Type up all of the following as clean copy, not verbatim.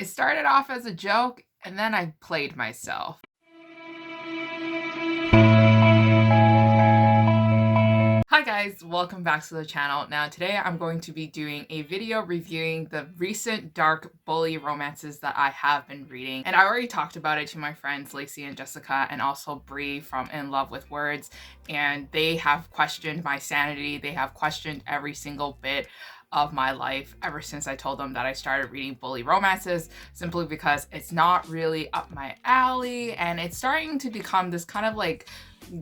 It started off as a joke, and then I played myself. Hi guys, welcome back to the channel. Now today I'm going to be doing a video reviewing the recent dark bully romances that I have been reading. And I already talked about it to my friends Lacey and Jessica and also Bree from In Love with Words, and they have questioned my sanity. They have questioned every single bit of my life ever since I told them that I started reading bully romances, simply because it's not really up my alley and it's starting to become this kind of like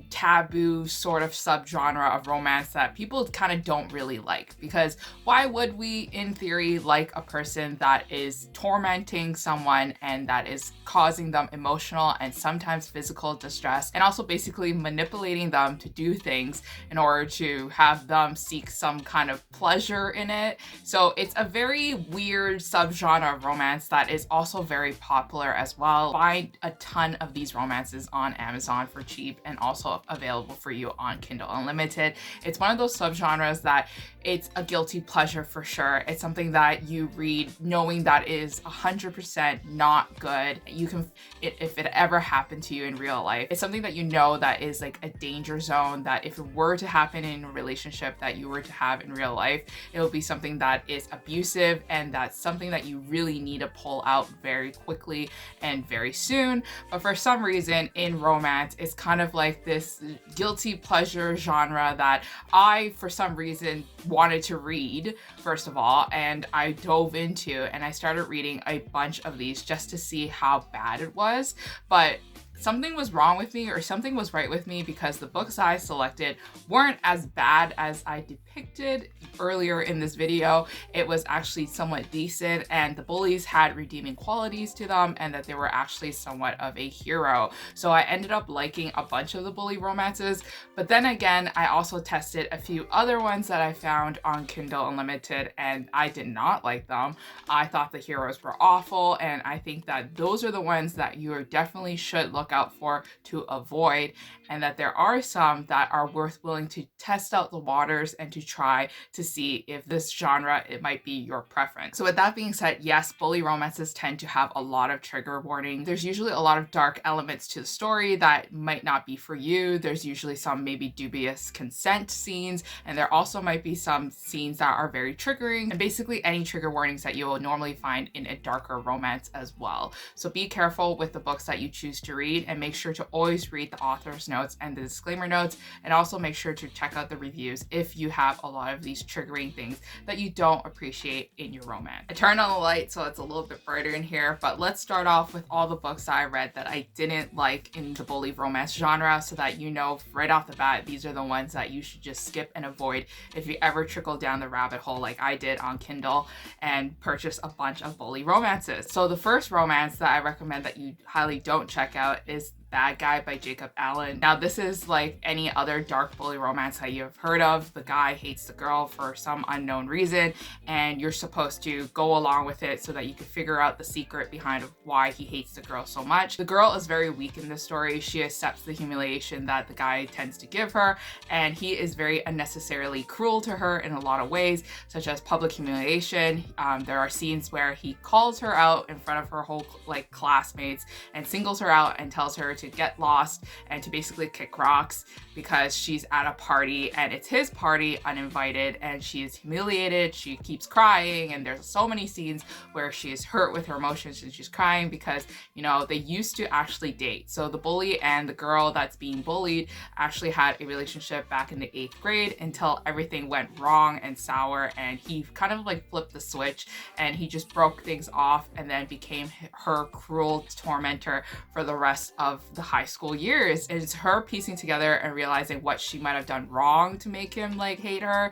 taboo sort of subgenre of romance that people kind of don't really like. Because why would we in theory like a person that is tormenting someone and that is causing them emotional and sometimes physical distress, and also basically manipulating them to do things in order to have them seek some kind of pleasure in it? So it's a very weird subgenre of romance that is also very popular as well. Find a ton of these romances on Amazon for cheap and also available for you on Kindle Unlimited. It's one of those subgenres that it's a guilty pleasure for sure. It's something that you read knowing that is 100% not good. You can, if it ever happened to you in real life, it's something that you know that is like a danger zone, that if it were to happen in a relationship that you were to have in real life, it will be something that is abusive, and that's something that you really need to pull out very quickly and very soon. But for some reason in romance, it's kind of like this guilty pleasure genre that I, for some reason, wanted to read, first of all, and I dove into and I started reading a bunch of these just to see how bad it was. But something was wrong with me, or something was right with me, because the books I selected weren't as bad as I depicted earlier in this video. It was actually somewhat decent, and the bullies had redeeming qualities to them, and that they were actually somewhat of a hero. So I ended up liking a bunch of the bully romances. But then again, I also tested a few other ones that I found on Kindle Unlimited, and I did not like them. I thought the heroes were awful, and I think that those are the ones that you definitely should look out for to avoid, and that there are some that are worth willing to test out the waters and to try to see if this genre, it might be your preference. So with that being said, yes, bully romances tend to have a lot of trigger warning. There's usually a lot of dark elements to the story that might not be for you. There's usually some maybe dubious consent scenes, and there also might be some scenes that are very triggering, and basically any trigger warnings that you will normally find in a darker romance as well. So be careful with the books that you choose to read, and make sure to always read the author's notes and the disclaimer notes, and also make sure to check out the reviews if you have a lot of these triggering things that you don't appreciate in your romance. I turned on the light so it's a little bit brighter in here, but let's start off with all the books that I read that I didn't like in the bully romance genre, so that you know right off the bat these are the ones that you should just skip and avoid if you ever trickle down the rabbit hole like I did on Kindle and purchase a bunch of bully romances. So the first romance that I recommend that you highly don't check out is Bad Guy by Jacob Allen. Now this is like any other dark bully romance that you have heard of. The guy hates the girl for some unknown reason, and you're supposed to go along with it so that you can figure out the secret behind why he hates the girl so much. The girl is very weak in this story. She accepts the humiliation that the guy tends to give her, and he is very unnecessarily cruel to her in a lot of ways, such as public humiliation. There are scenes where he calls her out in front of her whole like classmates and singles her out and tells her to get lost and to basically kick rocks because she's at a party and it's his party uninvited, and she is humiliated. She keeps crying, and there's so many scenes where she is hurt with her emotions and she's crying because, you know, they used to actually date. So the bully and the girl that's being bullied actually had a relationship back in the 8th grade until everything went wrong and sour, and he kind of like flipped the switch and he just broke things off and then became her cruel tormentor for the rest of the high school years. It's her piecing together and realizing what she might have done wrong to make him like hate her,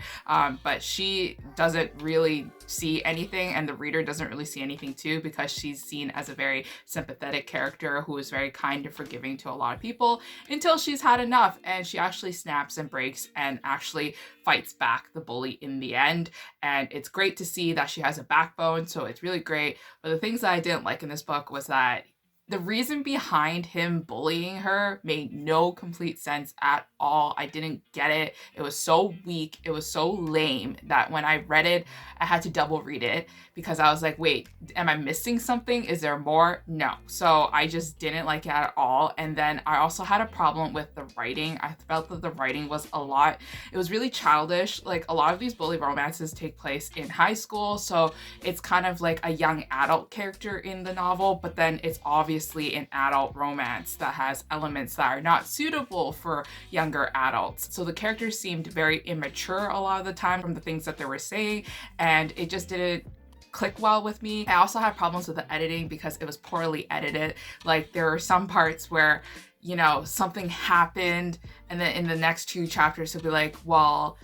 but she doesn't really see anything, and the reader doesn't really see anything too, because she's seen as a very sympathetic character who is very kind and forgiving to a lot of people, until she's had enough and she actually snaps and breaks and actually fights back the bully in the end. And it's great to see that she has a backbone, so it's really great. But the things that I didn't like in this book was that The reason behind him bullying her made no complete sense at all. I didn't get it. It was so weak. It was so lame that when I read it, I had to double read it because I was like, wait, am I missing something? Is there more? No. So I just didn't like it at all. And then I also had a problem with the writing. I felt that the writing was it was really childish. Like a lot of these bully romances take place in high school. So it's kind of like a young adult character in the novel, but then it's obviously an adult romance that has elements that are not suitable for younger adults. So the characters seemed very immature a lot of the time from the things that they were saying, and it just didn't click well with me. I also had problems with the editing because it was poorly edited. Like there were some parts where, you know, something happened and then in the next 2 chapters it'll be like, well,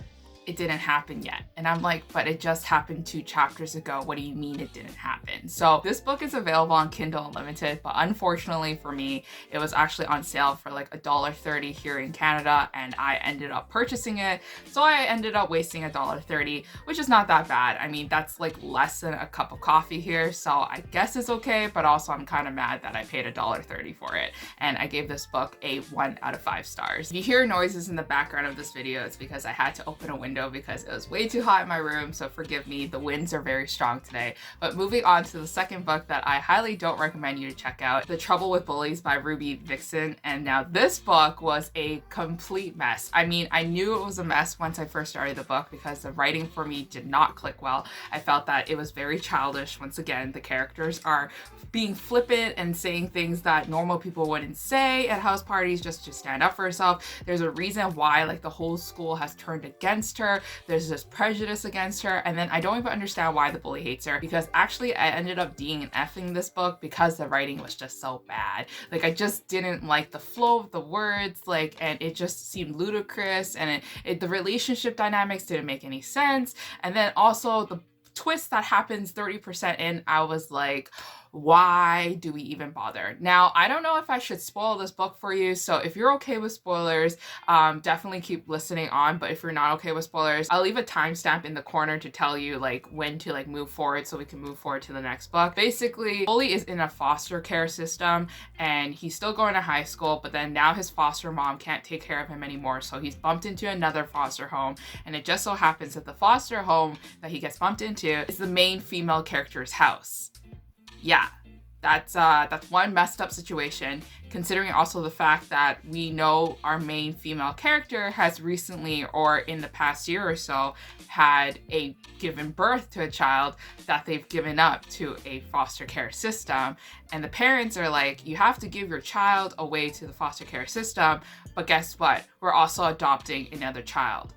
it didn't happen yet. And I'm like, but it just happened 2 chapters ago. What do you mean it didn't happen? So this book is available on Kindle Unlimited, but unfortunately for me, it was actually on sale for like $1.30 here in Canada, and I ended up purchasing it. So I ended up wasting $1.30, which is not that bad. I mean, that's like less than a cup of coffee here, so I guess it's okay, but also I'm kind of mad that I paid $1.30 for it. And I gave this book a 1 out of 5 stars. If you hear noises in the background of this video, it's because I had to open a window because it was way too hot in my room, so forgive me. The winds are very strong today. But moving on to the second book that I highly don't recommend you to check out, The Trouble with Bullies by Ruby Vixen. And now this book was a complete mess. I mean, I knew it was a mess once I first started the book because the writing for me did not click well. I felt that it was very childish. Once again, the characters are being flippant and saying things that normal people wouldn't say at house parties just to stand up for herself. There's a reason why like the whole school has turned against her. There's this prejudice against her, and then I don't even understand why the bully hates her, because actually I ended up DNFing this book because the writing was just so bad. Like I just didn't like the flow of the words, like, and it just seemed ludicrous, and the relationship dynamics didn't make any sense. And then also the twist that happens 30% in, I was like, why do we even bother? Now, I don't know if I should spoil this book for you, so if you're okay with spoilers, definitely keep listening on. But if you're not okay with spoilers, I'll leave a timestamp in the corner to tell you like when to like move forward so we can move forward to the next book. Basically, Bully is in a foster care system and he's still going to high school, but then now his foster mom can't take care of him anymore, so he's bumped into another foster home, and it just so happens that the foster home that he gets bumped into is the main female character's house. Yeah, that's one messed up situation, considering also the fact that we know our main female character has recently, or in the past year or so, had given birth to a child that they've given up to a foster care system. And the parents are like, you have to give your child away to the foster care system, but guess what? We're also adopting another child.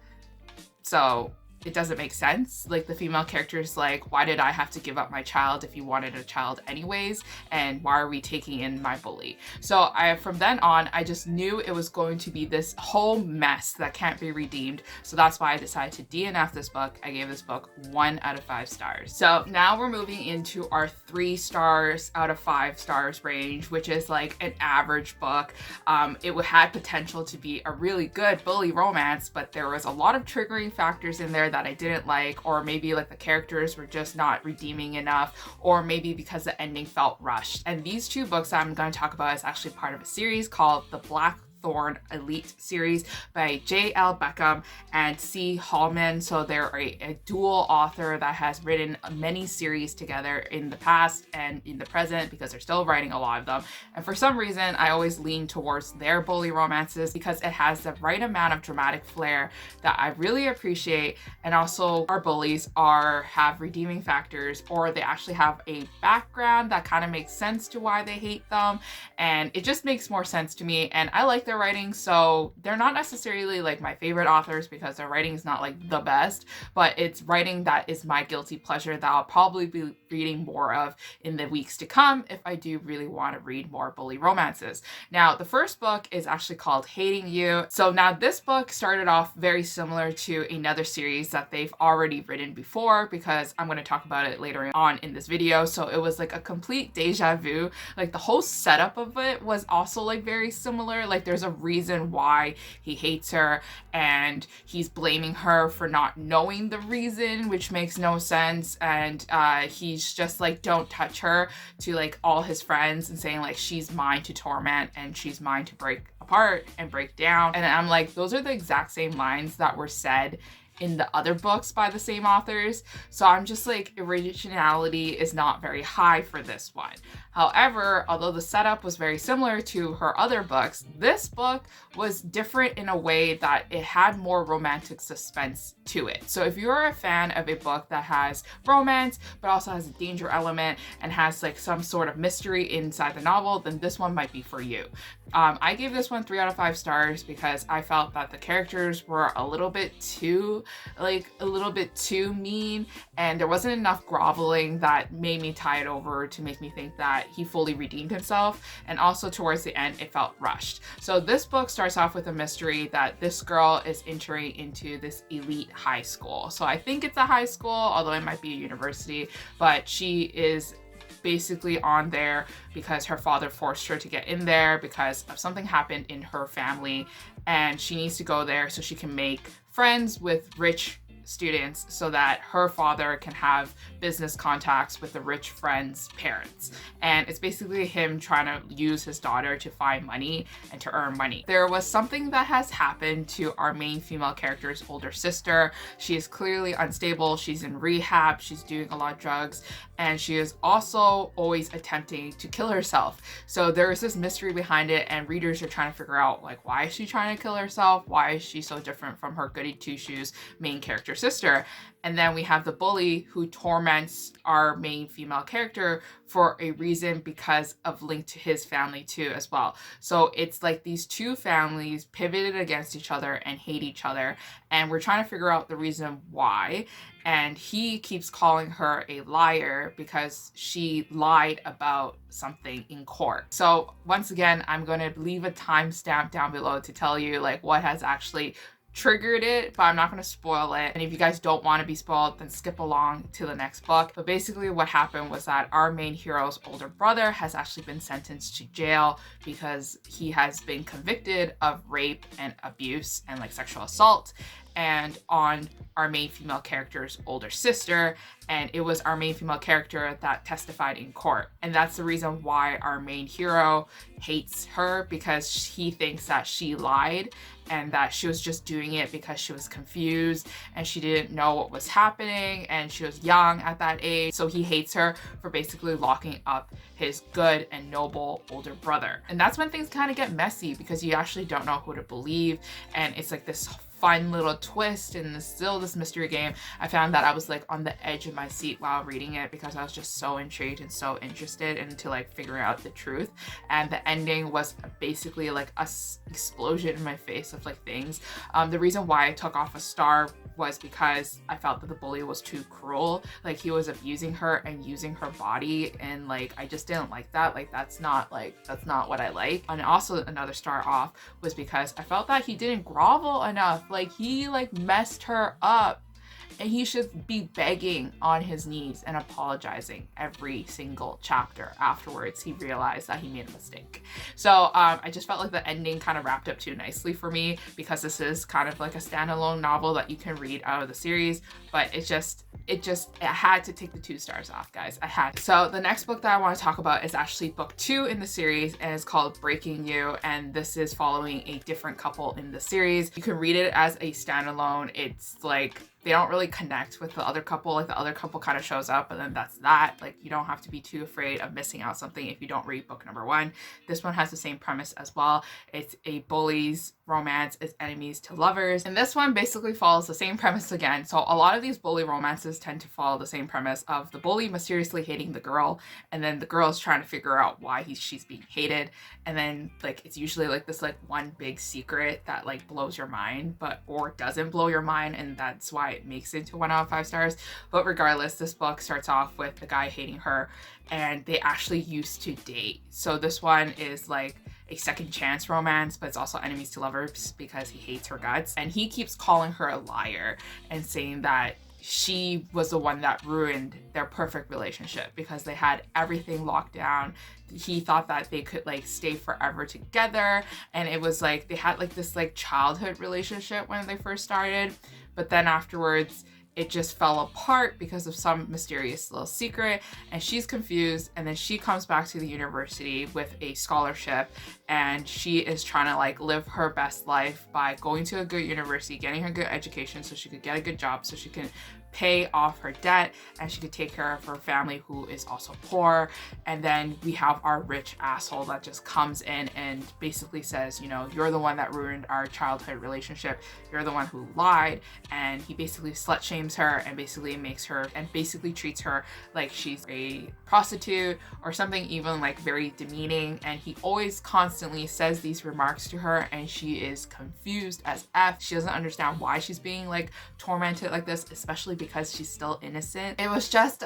So it doesn't make sense. Like the female character is like, why did I have to give up my child if you wanted a child anyways? And why are we taking in my bully? So from then on, I just knew it was going to be this whole mess that can't be redeemed. So that's why I decided to DNF this book. I gave this book 1 out of 5 stars. So now we're moving into our 3 stars out of 5 stars range, which is like an average book. It had potential to be a really good bully romance, but there was a lot of triggering factors in there that I didn't like, or maybe like the characters were just not redeeming enough, or maybe because the ending felt rushed. And these 2 books that I'm going to talk about is actually part of a series called the Blackthorn Elite series by J.L. Beckham and C. Hallman. So they're a dual author that has written many series together in the past and in the present, because they're still writing a lot of them. And for some reason, I always lean towards their bully romances because it has the right amount of dramatic flair that I really appreciate. And also our bullies have redeeming factors, or they actually have a background that kind of makes sense to why they hate them. And it just makes more sense to me. And I like their writing, so they're not necessarily like my favorite authors because their writing is not like the best, but it's writing that is my guilty pleasure that I'll probably be reading more of in the weeks to come if I do really want to read more bully romances. Now, the first book is actually called Hating You. So now this book started off very similar to another series that they've already written before, because I'm going to talk about it later on in this video. So it was like a complete deja vu. Like the whole setup of it was also like very similar. Like there's there's a reason why he hates her, and he's blaming her for not knowing the reason, which makes no sense. And he's just like, don't touch her to like all his friends, and saying like, she's mine to torment and she's mine to break apart and break down. And I'm like, those are the exact same lines that were said in the other books by the same authors. So I'm just like, originality is not very high for this one. However, although the setup was very similar to her other books, this book was different in a way that it had more romantic suspense to it. So if you're a fan of a book that has romance, but also has a danger element and has like some sort of mystery inside the novel, then this one might be for you. I gave this one 3 out of 5 stars because I felt that the characters were a little bit too mean, and there wasn't enough groveling that made me tie it over to make me think that he fully redeemed himself. And also towards the end, it felt rushed. So this book starts off with a mystery that this girl is entering into this elite high school. So I think it's a high school, although it might be a university, but she is basically on there because her father forced her to get in there because of something happened in her family, and she needs to go there so she can make friends with rich students so that her father can have business contacts with the rich friend's parents. And it's basically him trying to use his daughter to find money and to earn money. There was something that has happened to our main female character's older sister. She is clearly unstable. She's in rehab. She's doing a lot of drugs, and she is also always attempting to kill herself. So there is this mystery behind it, and readers are trying to figure out like, why is she trying to kill herself? Why is she so different from her goody two-shoes main character sister? And then we have the bully who torments our main female character for a reason because of link to his family too as well. So it's like these two families pivoted against each other and hate each other, and we're trying to figure out the reason why. And he keeps calling her a liar because she lied about something in court. So once again, I'm going to leave a timestamp down below to tell you like what has actually triggered it, but I'm not going to spoil it. And if you guys don't want to be spoiled, then skip along to the next book. But basically what happened was that our main hero's older brother has actually been sentenced to jail because he has been convicted of rape and abuse and like sexual assault, and on our main female character's older sister. And it was our main female character that testified in court. And that's the reason why our main hero hates her, because he thinks that she lied and that she was just doing it because she was confused and she didn't know what was happening and she was young at that age. So he hates her for basically locking up his good and noble older brother. And that's when things kind of get messy because you actually don't know who to believe. And it's like this fun little twist and still this mystery game. I found that I was like on the edge of my seat while reading it because I was just so intrigued and so interested into like figuring out the truth. And the ending was basically like a explosion in my face of like things. The reason why I took off a star was because I felt that the bully was too cruel. Like he was abusing her and using her body, and like I just didn't like that. Like that's not what I like. And also another star off was because I felt that he didn't grovel enough. Like he like messed her up, and he should be begging on his knees and apologizing every single chapter afterwards. He realized that he made a mistake. So I just felt like the ending kind of wrapped up too nicely for me, because this is kind of like a standalone novel that you can read out of the series, but it had to take the 2 stars off, guys. I had. So the next book that I want to talk about is actually book 2 in the series, and it's called Breaking You. And this is following a different couple in the series. You can read it as a standalone. It's like, they don't really connect with the other couple. Like the other couple kind of shows up, and then that's that. Like you don't have to be too afraid of missing out something if you don't read book number 1. This one has the same premise as well. It's a bully's romance is enemies to lovers. And this one basically follows the same premise again. So a lot of these bully romances tend to follow the same premise of the bully mysteriously hating the girl, and then the girl is trying to figure out why she's being hated. And then like it's usually like this like one big secret that like blows your mind, or doesn't blow your mind, and that's why it makes it to 1 out of 5 stars. But regardless, this book starts off with the guy hating her, and they actually used to date. So this one is like a second chance romance, but it's also enemies to lovers because he hates her guts. And he keeps calling her a liar and saying that she was the one that ruined their perfect relationship because they had everything locked down. He thought that they could like stay forever together, and it was like they had like this like childhood relationship when they first started, but then afterwards it just fell apart because of some mysterious little secret, and she's confused. And then she comes back to the university with a scholarship, and she is trying to like live her best life by going to a good university, getting her good education so she could get a good job, so she can pay off her debt and she could take care of her family who is also poor. And then we have our rich asshole that just comes in and basically says, you know, you're the one that ruined our childhood relationship, you're the one who lied. And he basically slut shames her and basically makes her and basically treats her like she's a prostitute or something, even like very demeaning. And he always constantly says these remarks to her, and she is confused as F. She doesn't understand why she's being like tormented like this, especially because she's still innocent. It was just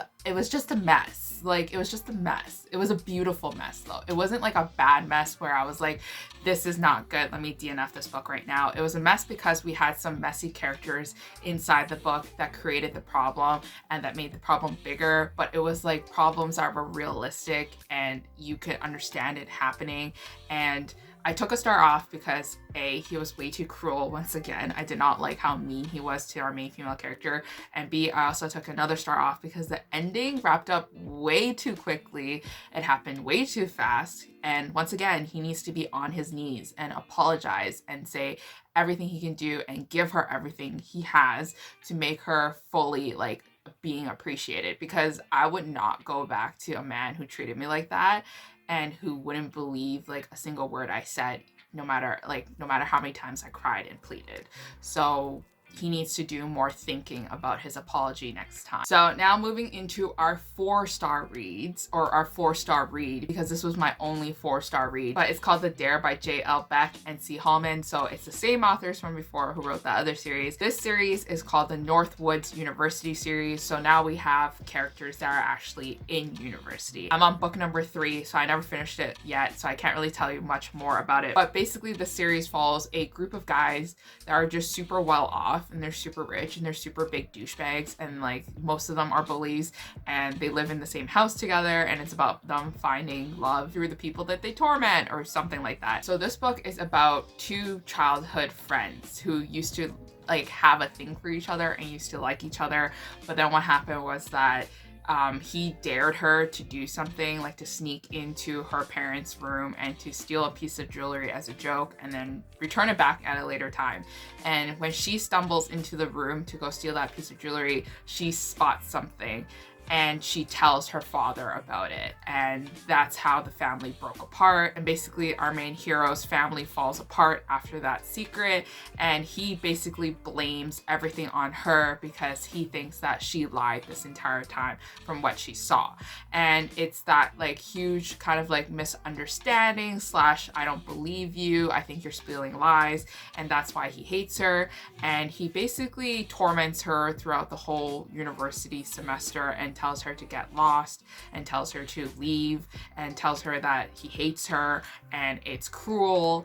a mess. Like, it was just a mess. It was a beautiful mess though. It wasn't like a bad mess where I was like, this is not good, let me DNF this book right now. It was a mess because we had some messy characters inside the book that created the problem and that made the problem bigger, but it was like problems that were realistic and you could understand it happening. And I took a star off because A, he was way too cruel once again. I did not like how mean he was to our main female character. And B, I also took another star off because the ending wrapped up way too quickly. It happened way too fast. And once again, he needs to be on his knees and apologize and say everything he can do and give her everything he has to make her fully like being appreciated, because I would not go back to a man who treated me like that and who wouldn't believe like a single word I said, no matter how many times I cried and pleaded. So he needs to do more thinking about his apology next time. So now moving into our 4-star reads, or our 4-star read, because this was my only 4-star read, but it's called The Dare by J.L. Beck and C. Hallman. So it's the same authors from before who wrote that other series. This series is called the Northwoods University series. So now we have characters that are actually in university. I'm on book number 3, so I never finished it yet, so I can't really tell you much more about it. But basically the series follows a group of guys that are just super well off, and they're super rich and they're super big douchebags, and like most of them are bullies, and they live in the same house together, and it's about them finding love through the people that they torment or something like that. So this book is about 2 childhood friends who used to like have a thing for each other and used to like each other, but then what happened was that he dared her to do something, like to sneak into her parents' room and to steal a piece of jewelry as a joke and then return it back at a later time. And when she stumbles into the room to go steal that piece of jewelry, she spots something and she tells her father about it, and that's how the family broke apart. And basically our main hero's family falls apart after that secret, and he basically blames everything on her because he thinks that she lied this entire time from what she saw. And it's that like huge kind of like misunderstanding slash I don't believe you, I think you're spilling lies, and that's why he hates her. And he basically torments her throughout the whole university semester and tells her to get lost and tells her to leave and tells her that he hates her and it's cruel.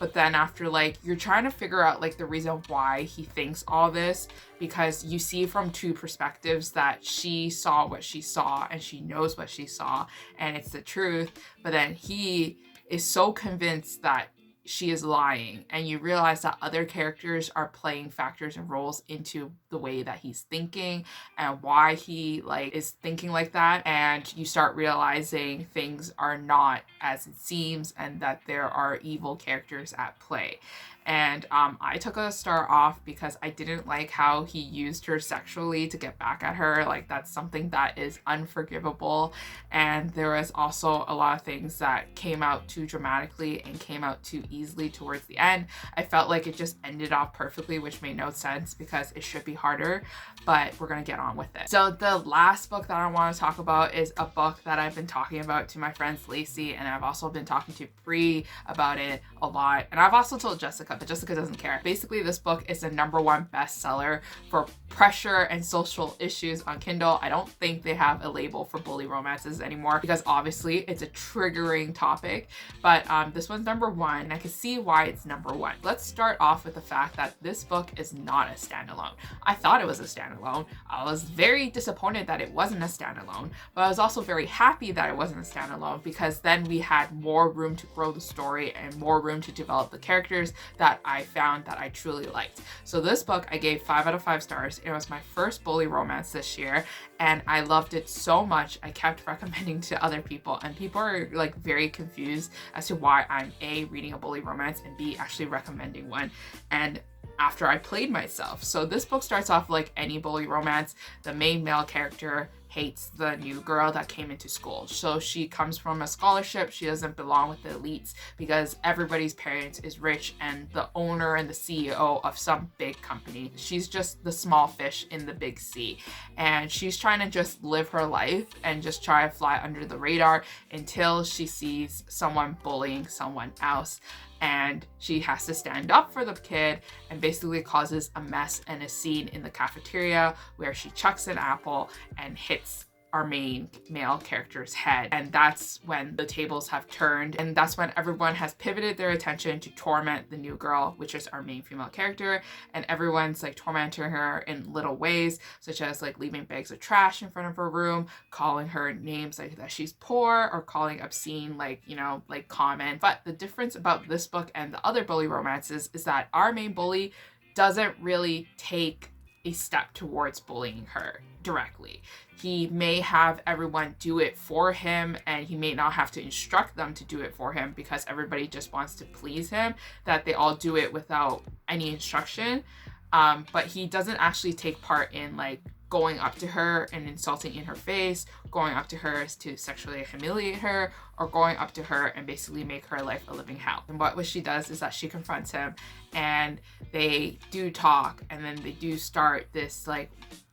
But then after like you're trying to figure out like the reason why he thinks all this, because you see from 2 perspectives that she saw what she saw and she knows what she saw and it's the truth, but then he is so convinced that she is lying, and you realize that other characters are playing factors and roles into the way that he's thinking and why he like is thinking like that. And you start realizing things are not as it seems and that there are evil characters at play. And I took a star off because I didn't like how he used her sexually to get back at her. Like, that's something that is unforgivable. And there was also a lot of things that came out too dramatically and came out too easily towards the end. I felt like it just ended off perfectly, which made no sense because it should be harder, but we're gonna get on with it. So the last book that I want to talk about is a book that I've been talking about to my friends Lacey, and I've also been talking to Bree about it a lot, and I've also told Jessica Jessica, but Jessica doesn't care. Basically, this book is a #1 bestseller for pressure and social issues on Kindle. I don't think they have a label for bully romances anymore because obviously it's a triggering topic, but this one's #1 and I can see why it's #1. Let's start off with the fact that this book is not a standalone. I thought it was a standalone. I was very disappointed that it wasn't a standalone, but I was also very happy that it wasn't a standalone because then we had more room to grow the story and more room to develop the characters that I found that I truly liked. So this book I gave 5 out of 5 stars. It was my first bully romance this year and I loved it so much. I kept recommending to other people and people are like very confused as to why I'm A, reading a bully romance and B, actually recommending one. And after I played myself. So this book starts off like any bully romance. The main male character hates the new girl that came into school. So she comes from a scholarship. She doesn't belong with the elites because everybody's parents is rich and the owner and the CEO of some big company. She's just the small fish in the big sea. And she's trying to just live her life and just try to fly under the radar until she sees someone bullying someone else. And she has to stand up for the kid and basically causes a mess and a scene in the cafeteria where she chucks an apple and hits our main male character's head. And that's when the tables have turned, and that's when everyone has pivoted their attention to torment the new girl, which is our main female character, and everyone's like tormenting her in little ways, such as like leaving bags of trash in front of her room, calling her names like that she's poor, or calling obscene like, you know, like comment. But the difference about this book and the other bully romances is that our main bully doesn't really take a step towards bullying her directly. He may have everyone do it for him and he may not have to instruct them to do it for him because everybody just wants to please him, that they all do it without any instruction. But he doesn't actually take part in like going up to her and insulting in her face, going up to her to sexually humiliate her, or going up to her and basically make her life a living hell. And what she does is that she confronts him and they do talk and then they do start this like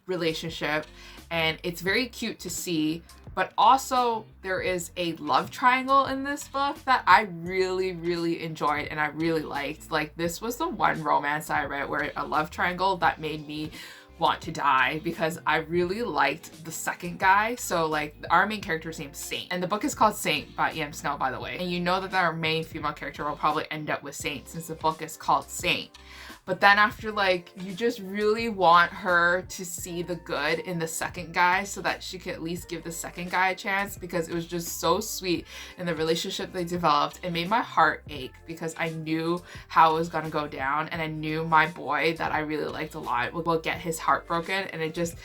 relationship, and it's very cute to see. But also there is a love triangle in this book that I really enjoyed and I really liked. Like this was the one romance I read where a love triangle that made me want to die because I really liked the second guy. So like our main character's named Saint, and the book is called Saint by E.M. Snow, by the way. And you know that our main female character will probably end up with Saint since the book is called Saint. But then after, like, you just really want her to see the good in the second guy so that she could at least give the second guy a chance, because it was just so sweet in the relationship they developed. It made my heart ache because I knew how it was gonna go down, and I knew my boy that I really liked a lot will get his heart broken, and it just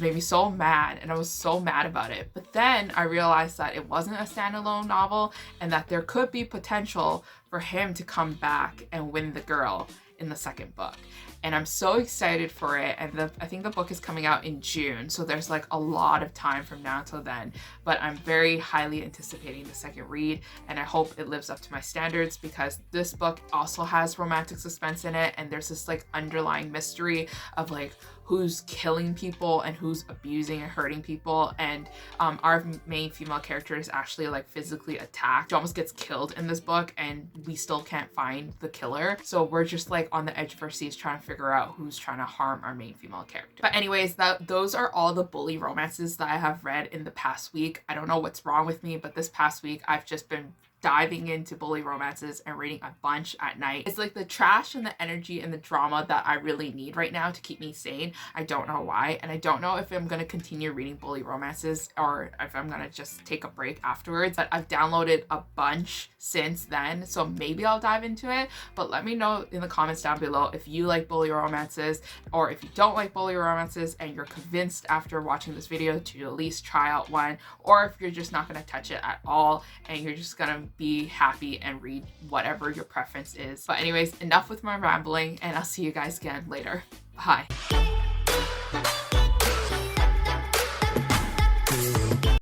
made me so mad, and I was so mad about it. But then I realized that it wasn't a standalone novel and that there could be potential for him to come back and win the girl in the second book. And I'm so excited for it. And I think the book is coming out in June, so there's like a lot of time from now till then. But I'm very highly anticipating the second read, and I hope it lives up to my standards, because this book also has romantic suspense in it, and there's this like underlying mystery of like who's killing people and who's abusing and hurting people. And our main female character is actually like physically attacked. She almost gets killed in this book, and we still can't find the killer. So we're just like on the edge of our seats trying to figure out who's trying to harm our main female character. But anyways, those are all the bully romances that I have read in the past week. I don't know what's wrong with me, but this past week I've just been diving into bully romances and reading a bunch at night. It's like the trash and the energy and the drama that I really need right now to keep me sane. I don't know why, and I don't know if I'm gonna continue reading bully romances or if I'm gonna just take a break afterwards. But I've downloaded a bunch since then, so maybe I'll dive into it. But let me know in the comments down below if you like bully romances, or if you don't like bully romances and you're convinced after watching this video to at least try out one, or if you're just not gonna touch it at all and you're just gonna be happy and read whatever your preference is. But anyways, enough with my rambling, and I'll see you guys again later. Bye.